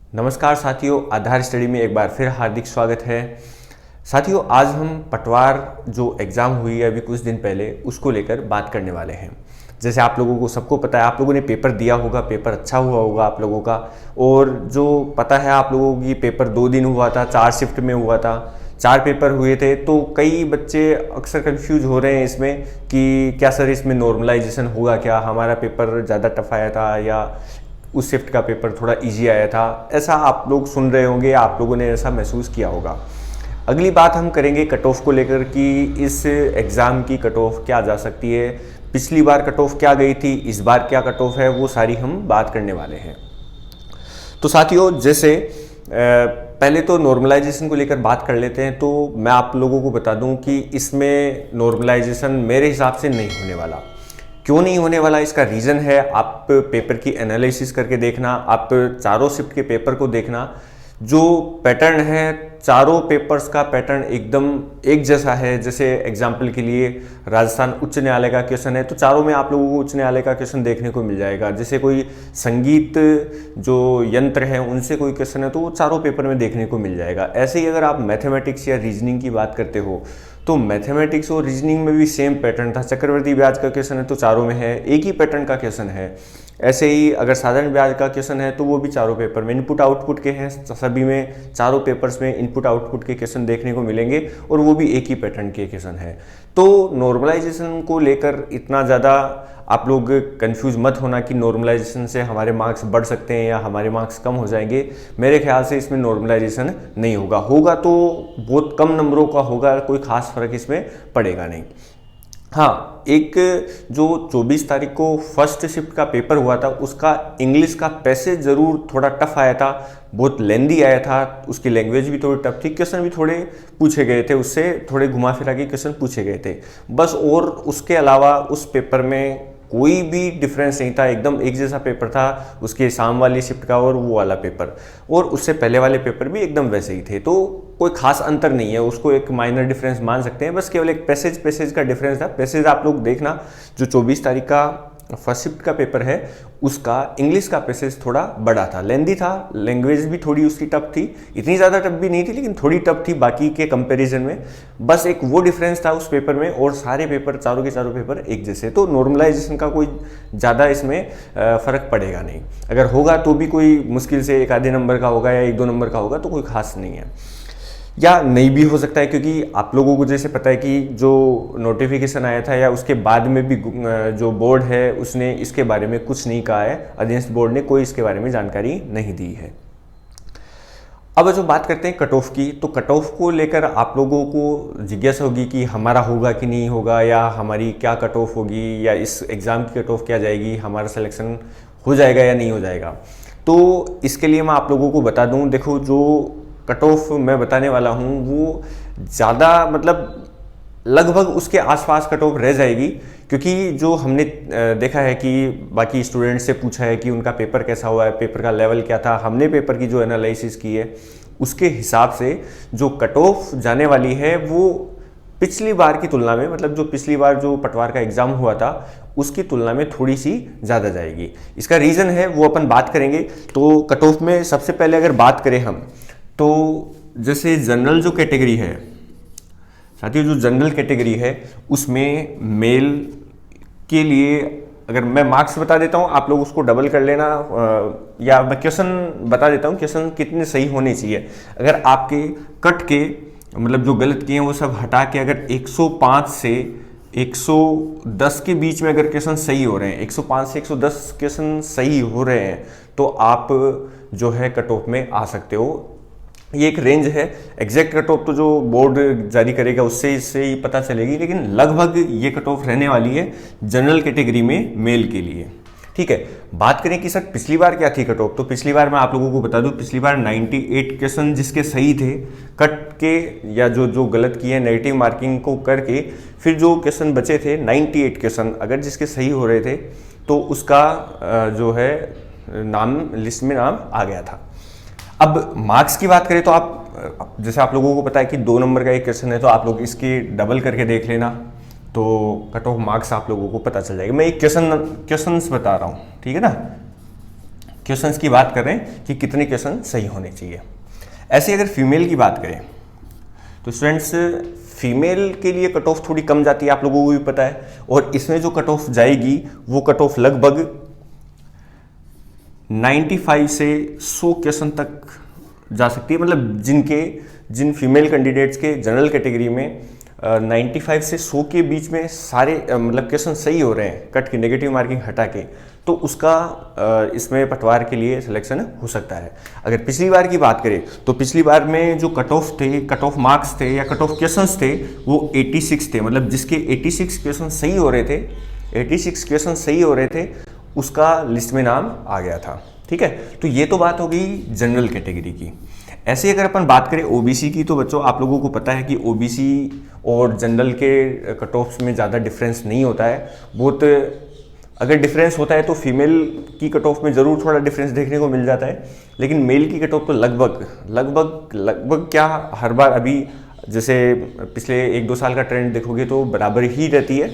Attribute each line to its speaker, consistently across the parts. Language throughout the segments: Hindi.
Speaker 1: नमस्कार साथियों, आधार स्टडी में एक बार फिर हार्दिक स्वागत है। साथियों, आज हम पटवार जो एग्ज़ाम हुई है अभी कुछ दिन पहले, उसको लेकर बात करने वाले हैं। जैसे आप लोगों को सबको पता है, आप लोगों ने पेपर दिया होगा, पेपर अच्छा हुआ होगा आप लोगों का। और जो पता है आप लोगों की, पेपर 2 दिन हुआ था, 4 शिफ्ट में हुआ था, 4 पेपर हुए थे। तो कई बच्चे अक्सर कंफ्यूज हो रहे हैं इसमें कि क्या सर इसमें नॉर्मलाइजेशन होगा क्या, हमारा पेपर ज़्यादा टफ आया था या उस शिफ्ट का पेपर थोड़ा इजी आया था। ऐसा आप लोग सुन रहे होंगे, आप लोगों ने ऐसा महसूस किया होगा। अगली बात हम करेंगे कट ऑफ को लेकर कि इस एग्ज़ाम की कट ऑफ क्या जा सकती है, पिछली बार कट ऑफ क्या गई थी, इस बार क्या कट ऑफ है, वो सारी हम बात करने वाले हैं। तो साथियों, जैसे पहले तो नॉर्मलाइजेशन को लेकर बात कर लेते हैं। तो मैं आप लोगों को बता दूं कि इसमें नॉर्मलाइजेशन मेरे हिसाब से नहीं होने वाला। क्यों नहीं होने वाला, इसका रीज़न है, आप पेपर की एनालिसिस करके देखना, आप चारों शिफ्ट के पेपर को देखना। जो पैटर्न है, चारों पेपर्स का पैटर्न एकदम एक जैसा है। जैसे एग्जाम्पल के लिए राजस्थान उच्च न्यायालय का क्वेश्चन है, तो चारों में आप लोगों को उच्च न्यायालय का क्वेश्चन देखने को मिल जाएगा। जैसे कोई संगीत जो यंत्र है उनसे कोई क्वेश्चन है, तो वो चारों पेपर में देखने को मिल जाएगा। ऐसे ही अगर आप मैथमेटिक्स या रीजनिंग की बात करते हो, तो मैथमेटिक्स और रीजनिंग में भी सेम पैटर्न था। चक्रवर्ती ब्याज का क्वेश्चन है तो चारों में है, एक ही पैटर्न का क्वेश्चन है। ऐसे ही अगर साधारण ब्याज का क्वेश्चन है तो वो भी चारों पेपर में इनपुट आउटपुट के हैं। सभी में चारों पेपर्स में इनपुट आउटपुट के क्वेश्चन देखने को मिलेंगे और वो भी एक ही पैटर्न के क्वेश्चन है। तो नॉर्मलाइजेशन को लेकर इतना ज़्यादा आप लोग कंफ्यूज मत होना कि नॉर्मलाइजेशन से हमारे मार्क्स बढ़ सकते हैं या हमारे मार्क्स कम हो जाएंगे। मेरे ख्याल से इसमें नॉर्मलाइजेशन नहीं होगा, होगा तो बहुत कम नंबरों का होगा, कोई खास फर्क इसमें पड़ेगा नहीं। हाँ, एक जो 24 तारीख को फर्स्ट शिफ्ट का पेपर हुआ था, उसका इंग्लिश का पैसेज ज़रूर थोड़ा टफ आया था, बहुत लेंदी आया था, उसकी लैंग्वेज भी थोड़ी टफ थी, क्वेश्चन भी थोड़े पूछे गए थे, उससे थोड़े घुमा फिरा के क्वेश्चन पूछे गए थे बस। और उसके अलावा उस पेपर में कोई भी डिफरेंस नहीं था, एकदम एक जैसा पेपर था उसके शाम वाली शिफ्ट का और वो वाला पेपर, और उससे पहले वाले पेपर भी एकदम वैसे ही थे। तो कोई खास अंतर नहीं है, उसको एक माइनर डिफरेंस मान सकते हैं, बस केवल एक पैसेज का डिफरेंस था। पैसेज आप लोग देखना, जो 24 तारीख का फर्स्ट शिफ्ट का पेपर है उसका इंग्लिश का पैसेज थोड़ा बड़ा था, लेंदी था, लैंग्वेज भी थोड़ी उसकी टफ थी, इतनी ज़्यादा टफ भी नहीं थी लेकिन थोड़ी टफ थी बाकी के कंपैरिजन में। बस एक वो डिफरेंस था उस पेपर में, और सारे पेपर, चारों के चारों पेपर एक जैसे। तो नॉर्मलाइजेशन का कोई ज़्यादा इसमें फ़र्क पड़ेगा नहीं। अगर होगा तो भी कोई मुश्किल से 1 आधे नंबर का होगा या 1-2 नंबर का होगा, तो कोई खास नहीं है, या नहीं भी हो सकता है। क्योंकि आप लोगों को जैसे पता है कि जो नोटिफिकेशन आया था या उसके बाद में भी जो बोर्ड है उसने इसके बारे में कुछ नहीं कहा है, अधीनस्थ बोर्ड ने कोई इसके बारे में जानकारी नहीं दी है। अब जो बात करते हैं कट ऑफ की, तो कट ऑफ को लेकर आप लोगों को जिज्ञासा होगी कि हमारा होगा कि नहीं होगा, या हमारी क्या कट ऑफ होगी, या इस एग्ज़ाम की कट ऑफ क्या जाएगी, हमारा सिलेक्शन हो जाएगा या नहीं हो जाएगा। तो इसके लिए मैं आप लोगों को बता दूं, देखो जो कट ऑफ मैं बताने वाला हूँ वो ज़्यादा मतलब लगभग उसके आसपास कट ऑफ रह जाएगी। क्योंकि जो हमने देखा है कि बाकी स्टूडेंट से पूछा है कि उनका पेपर कैसा हुआ है, पेपर का लेवल क्या था, हमने पेपर की जो एनालिसिस की है उसके हिसाब से जो कट ऑफ जाने वाली है वो पिछली बार की तुलना में, मतलब जो पिछली बार जो पटवार का एग्ज़ाम हुआ था उसकी तुलना में थोड़ी सी ज़्यादा जाएगी। इसका रीज़न है वो अपन बात करेंगे। तो कट ऑफ में सबसे पहले अगर बात करें हम, तो जैसे जनरल जो कैटेगरी है साथियों, जो जनरल कैटेगरी है उसमें मेल के लिए अगर मैं मार्क्स बता देता हूं, आप लोग उसको डबल कर लेना, या मैं क्वेश्चन बता देता हूं, क्वेश्चन कितने सही होने चाहिए। अगर आपके कट के मतलब जो गलत किए हैं वो सब हटा के अगर 105 से 110 के बीच में अगर क्वेश्चन सही हो रहे हैं, 105 से 110 क्वेश्चन सही हो रहे हैं, तो आप जो है कट ऑफ में आ सकते हो। ये एक रेंज है, एग्जैक्ट कट ऑफ तो जो बोर्ड जारी करेगा उससे इससे ही पता चलेगी, लेकिन लगभग ये कट ऑफ रहने वाली है जनरल कैटेगरी में मेल के लिए। ठीक है, बात करें कि सर पिछली बार क्या थी कट ऑफ, तो पिछली बार मैं आप लोगों को बता दूं, पिछली बार 98 क्वेश्चन जिसके सही थे कट के, या जो गलत किए नेगेटिव मार्किंग को करके, फिर जो क्वेश्चन बचे थे 98 क्वेश्चन अगर जिसके सही हो रहे थे, तो उसका जो है नाम लिस्ट में नाम आ गया था। अब मार्क्स की बात करें तो आप जैसे आप लोगों को पता है कि 2 नंबर का एक क्वेश्चन है, तो आप लोग इसके डबल करके देख लेना, तो कट ऑफ मार्क्स आप लोगों को पता चल जाएगा। मैं एक क्वेश्चंस बता रहा हूँ, ठीक है ना। क्वेश्चंस की बात कर रहे हैं कि कितने क्वेश्चन सही होने चाहिए। ऐसे अगर फीमेल की बात करें तो स्टूडेंट्स फीमेल के लिए कट ऑफ थोड़ी कम जाती है, आप लोगों को भी पता है, और इसमें जो कट ऑफ जाएगी वो कट ऑफ लगभग 95 से 100 क्वेश्चन तक जा सकती है। मतलब जिन फीमेल कैंडिडेट्स के जनरल कैटेगरी में 95 से 100 के बीच में सारे मतलब क्वेश्चन सही हो रहे हैं कट की नेगेटिव मार्किंग हटा के, तो उसका इसमें पटवार के लिए सिलेक्शन हो सकता है। अगर पिछली बार की बात करें तो पिछली बार में जो कट ऑफ थे, कट ऑफ मार्क्स थे या कट ऑफ क्वेश्चंस थे वो 86 थे। मतलब जिसके 86 क्वेश्चन सही हो रहे थे, 86 क्वेश्चन सही हो रहे थे, उसका लिस्ट में नाम आ गया था। ठीक है, तो ये तो बात हो गई जनरल कैटेगरी की। ऐसे अगर अपन बात करें ओबीसी की, तो बच्चों आप लोगों को पता है कि ओबीसी और जनरल के कट ऑफ्स में ज़्यादा डिफरेंस नहीं होता है। बहुत अगर डिफरेंस होता है तो फीमेल की कट ऑफ में ज़रूर थोड़ा डिफरेंस देखने को मिल जाता है, लेकिन मेल की कट ऑफ तो लगभग क्या हर बार अभी जैसे पिछले 1-2 साल का ट्रेंड देखोगे तो बराबर ही रहती है।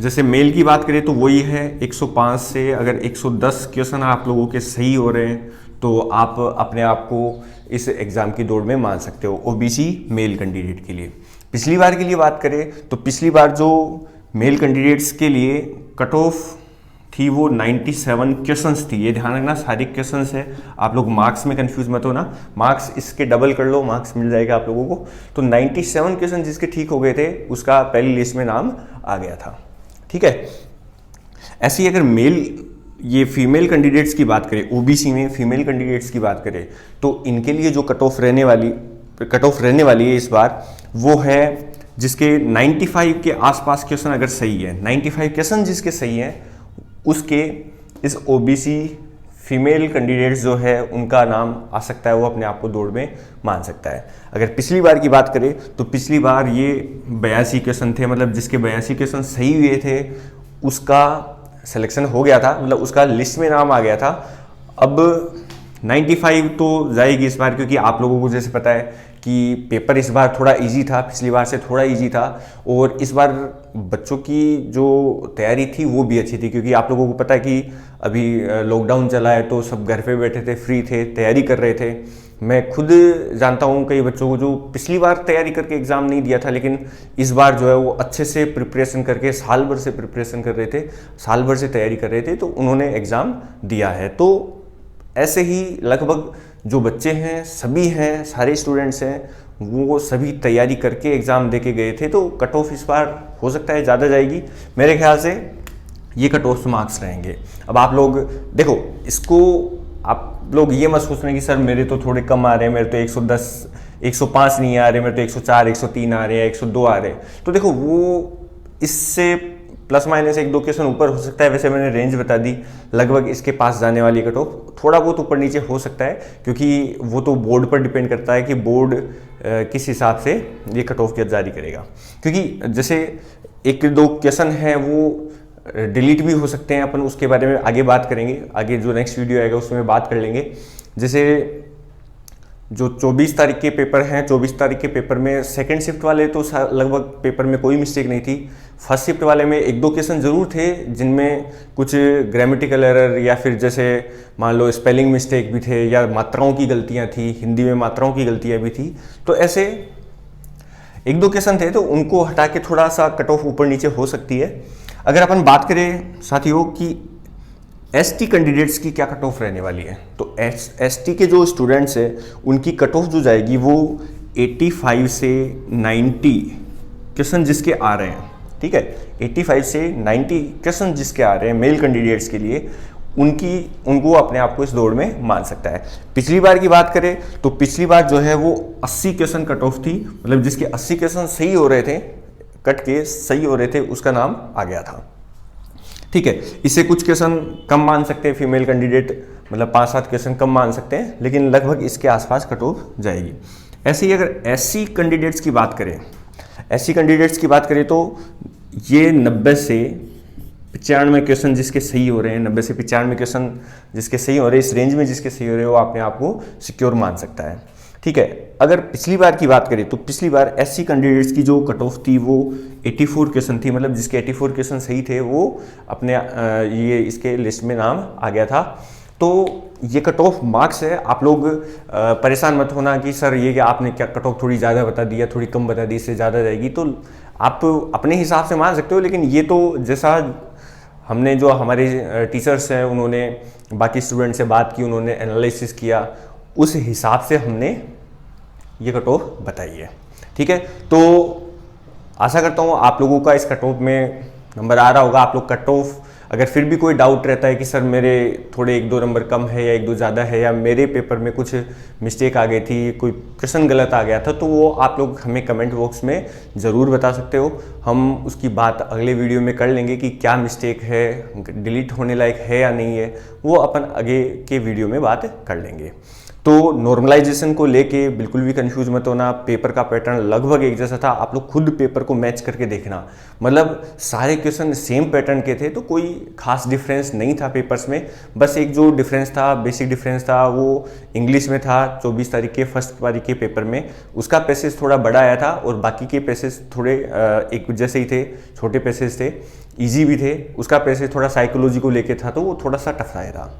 Speaker 1: जैसे मेल की बात करें तो वही है 105 से अगर 110 क्वेश्चन आप लोगों के सही हो रहे हैं तो आप अपने आप को इस एग्ज़ाम की दौड़ में मान सकते हो ओबीसी मेल कैंडिडेट के लिए। पिछली बार के लिए बात करें तो पिछली बार जो मेल कैंडिडेट्स के लिए कट ऑफ थी वो 97 क्वेश्चंस थी। ये ध्यान रखना सारे क्वेश्चंस है, आप लोग मार्क्स में कंफ्यूज मत हो ना, मार्क्स इसके डबल कर लो, मार्क्स मिल जाएगा आप लोगों को। तो 97 क्वेश्चन जिसके ठीक हो गए थे उसका पहली लिस्ट में नाम आ गया था। ठीक है, ऐसे ही अगर ये फीमेल कैंडिडेट्स की बात करें, ओबीसी में फीमेल कैंडिडेट्स की बात करें तो इनके लिए जो कट ऑफ रहने वाली है इस बार वो है जिसके 95 के आसपास क्वेश्चन अगर सही है, 95 क्वेश्चन जिसके सही है उसके इस ओबीसी फीमेल कैंडिडेट्स जो है उनका नाम आ सकता है, वो अपने आप को दौड़ में मान सकता है। अगर पिछली बार की बात करें तो पिछली बार ये 82 क्वेश्चन थे, मतलब जिसके 82 क्वेश्चन सही हुए थे उसका सिलेक्शन हो गया था, मतलब उसका लिस्ट में नाम आ गया था। अब 95 तो जाएगी इस बार, क्योंकि आप लोगों को जैसे पता है कि पेपर इस बार थोड़ा इजी था, पिछली बार से थोड़ा इजी था, और इस बार बच्चों की जो तैयारी थी वो भी अच्छी थी, क्योंकि आप लोगों को पता है कि अभी लॉकडाउन चला है तो सब घर पे बैठे थे, फ्री थे, तैयारी कर रहे थे। मैं खुद जानता हूँ कई बच्चों को जो पिछली बार तैयारी करके एग्ज़ाम नहीं दिया था, लेकिन इस बार जो है वो अच्छे से प्रिपरेशन करके साल भर से प्रिपरेशन कर रहे थे, साल भर से तैयारी कर रहे थे, तो उन्होंने एग्ज़ाम दिया है। तो ऐसे ही लगभग जो बच्चे हैं सभी हैं, सारे स्टूडेंट्स हैं, वो सभी तैयारी करके एग्ज़ाम दे के गए थे। तो कट ऑफ इस बार हो सकता है ज़्यादा जाएगी, मेरे ख्याल से ये कट ऑफ मार्क्स रहेंगे। अब आप लोग देखो इसको, आप लोग ये मत सोचना कि सर मेरे तो थोड़े कम आ रहे हैं, मेरे तो 110 105 नहीं आ रहे, मेरे तो 104 103 आ रहे हैं, 102 आ रहे हैं। तो देखो वो इससे प्लस माइनस 1-2 क्वेश्चन ऊपर हो सकता है। वैसे मैंने रेंज बता दी, लगभग इसके पास जाने वाली कट ऑफ थोड़ा बहुत ऊपर नीचे हो सकता है, क्योंकि वो तो बोर्ड पर डिपेंड करता है कि बोर्ड किस हिसाब से ये कट ऑफ जारी करेगा। क्योंकि जैसे 1-2 क्वेश्चन हैं वो डिलीट भी हो सकते हैं, अपन उसके बारे में आगे बात करेंगे, आगे जो नेक्स्ट वीडियो आएगा उसमें बात कर लेंगे। जैसे जो 24 तारीख के पेपर हैं, 24 तारीख के पेपर में सेकंड शिफ्ट वाले तो लगभग पेपर में कोई मिस्टेक नहीं थी। फर्स्ट शिफ्ट वाले में 1-2 क्वेश्चन ज़रूर थे जिनमें कुछ ग्रामेटिकल एरर या फिर जैसे मान लो स्पेलिंग मिस्टेक भी थे, या मात्राओं की गलतियाँ थी, हिंदी में मात्राओं की गलतियाँ भी थी। तो ऐसे 1-2 क्वेश्चन थे, तो उनको हटा के थोड़ा सा कट ऑफ ऊपर नीचे हो सकती है। अगर अपन बात करें साथियों कि एसटी कैंडिडेट्स की क्या कट ऑफ रहने वाली है, तो एसटी के जो स्टूडेंट्स हैं उनकी कट ऑफ जो जाएगी वो 85 से 90 क्वेश्चन जिसके आ रहे हैं, ठीक है, 85 से 90 क्वेश्चन जिसके आ रहे हैं मेल कैंडिडेट्स के लिए, उनको अपने आप को इस दौड़ में मान सकता है। पिछली बार की बात करें तो पिछली बार जो है वो 80 क्वेश्चन कट ऑफ थी, मतलब जिसके 80 क्वेश्चन सही हो रहे थे, कट के सही हो रहे थे, उसका नाम आ गया था। ठीक है, इससे कुछ क्वेश्चन कम मान सकते हैं फीमेल कैंडिडेट, मतलब 5-7 क्वेश्चन कम मान सकते हैं, लेकिन लगभग इसके आसपास कट ऑफ जाएगी। ऐसे ही अगर एससी कैंडिडेट्स की बात करें, एससी कैंडिडेट्स की बात करें तो ये 90 से 95 क्वेश्चन जिसके सही हो रहे हैं, 90 से 95 क्वेश्चन जिसके सही हो रहे हैं, इस रेंज में जिसके सही हो रहे हैं, वो अपने आप को सिक्योर मान सकता है। ठीक है। अगर पिछली बार की बात करें तो पिछली बार एससी कैंडिडेट्स की जो कट ऑफ थी वो 84 क्वेश्चन थी, मतलब जिसके 84 क्वेश्चन सही थे वो अपने ये इसके लिस्ट में नाम आ गया था। तो ये कट ऑफ मार्क्स है, आप लोग परेशान मत होना कि सर ये क्या आपने क्या कट ऑफ थोड़ी ज़्यादा बता दिया, थोड़ी कम बता दी, इससे ज़्यादा जाएगी। तो आप अपने हिसाब से मान सकते हो, लेकिन ये तो जैसा हमने जो हमारे टीचर्स हैं उन्होंने बाकी स्टूडेंट से बात की, उन्होंने एनालिसिस किया, उस हिसाब से हमने ये कट ऑफ बताई है। ठीक है, तो आशा करता हूँ आप लोगों का इस कट ऑफ में नंबर आ रहा होगा। आप लोग कट ऑफ अगर फिर भी कोई डाउट रहता है कि सर मेरे थोड़े 1-2 नंबर कम है या 1-2 ज़्यादा है, या मेरे पेपर में कुछ मिस्टेक आ गई थी, कोई क्वेश्चन गलत आ गया था, तो वो आप लोग हमें कमेंट बॉक्स में ज़रूर बता सकते हो। हम उसकी बात अगले वीडियो में कर लेंगे कि क्या मिस्टेक है, डिलीट होने लायक है या नहीं है, वो अपन आगे के वीडियो में बात कर लेंगे। तो नॉर्मलाइजेशन को लेके बिल्कुल भी कंफ्यूज मत होना, पेपर का पैटर्न लगभग एक जैसा था। आप लोग खुद पेपर को मैच करके देखना, मतलब सारे क्वेश्चन सेम पैटर्न के थे, तो कोई खास डिफरेंस नहीं था पेपर्स में। बस एक जो डिफरेंस था, बेसिक डिफरेंस था, वो इंग्लिश में था 24 तारीख के फर्स्ट पारी के पेपर में, उसका पैसेज थोड़ा बड़ा आया था और बाकी के पैसेज थोड़े एक जैसे ही थे, छोटे पैसेज थे, ईजी भी थे। उसका पैसेज थोड़ा साइकोलॉजी को लेके था, तो वो थोड़ा सा टफ आया था।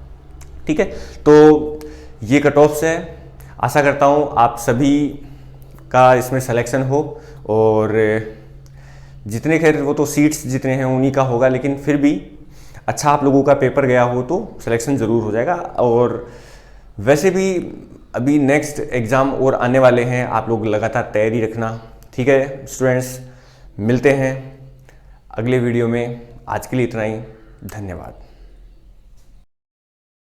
Speaker 1: ठीक है, तो ये कट ऑफ्स है। आशा करता हूँ आप सभी का इसमें सिलेक्शन हो, और जितने खैर वो तो सीट्स जितने हैं उन्हीं का होगा, लेकिन फिर भी अच्छा आप लोगों का पेपर गया हो तो सिलेक्शन ज़रूर हो जाएगा। और वैसे भी अभी नेक्स्ट एग्ज़ाम और आने वाले हैं, आप लोग लगातार तैयारी रखना। ठीक है स्टूडेंट्स, मिलते हैं अगले वीडियो में। आज के लिए इतना ही, धन्यवाद।